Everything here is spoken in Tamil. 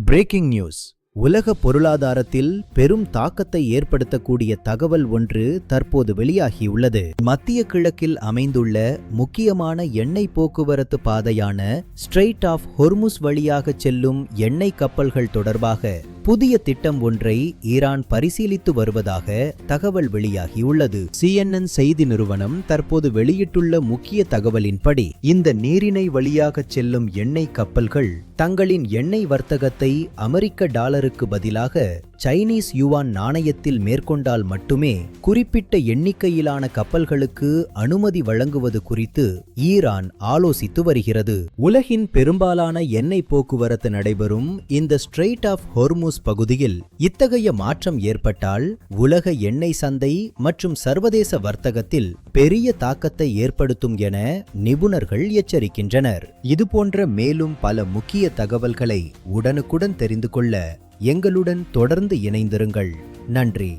Breaking news. உலக பொருளாதாரத்தில் பெரும் தாக்கத்தை ஏற்படுத்தக்கூடிய தகவல் ஒன்று தற்போது வெளியாகியுள்ளது. மத்திய கிழக்கில் அமைந்துள்ள முக்கியமான எண்ணெய் போக்குவரத்து பாதையான ஸ்ட்ரெய்ட் ஆஃப் ஹொர்முஸ் வழியாக செல்லும் எண்ணெய் கப்பல்கள் தொடர்பாக புதிய திட்டம் ஒன்றை ஈரான் பரிசீலித்து வருவதாக தகவல் வெளியாகியுள்ளது. CNN செய்தி நிறுவனம் தற்போது வெளியிட்டுள்ள முக்கிய தகவலின்படி இந்த நீரிணை வழியாக செல்லும் எண்ணெய் கப்பல்கள் தங்களின் எண்ணெய் வர்த்தகத்தை அமெரிக்க டாலருக்கு பதிலாக சைனீஸ் யுவான் நாணயத்தில் மேற்கொண்டால் மட்டுமே குறிப்பிட்ட எண்ணிக்கையிலான கப்பல்களுக்கு அனுமதி வழங்குவது குறித்து ஈரான் ஆலோசித்து வருகிறது. உலகின் பெரும்பாலான எண்ணெய் போக்குவரத்து நடைபெறும் இந்த ஸ்ட்ரெய்ட் ஆஃப் ஹொர்முஸ் பகுதியில் இத்தகைய மாற்றம் ஏற்பட்டால் உலக எண்ணெய் சந்தை மற்றும் சர்வதேச வர்த்தகத்தில் பெரிய தாக்கத்தை ஏற்படுத்தும் என நிபுணர்கள் எச்சரிக்கின்றனர். இதுபோன்ற மேலும் பல முக்கிய தகவல்களை உடனுக்குடன் தெரிந்து கொள்ள எங்களுடன் தொடர்ந்து இணைந்திருங்கள். நன்றி.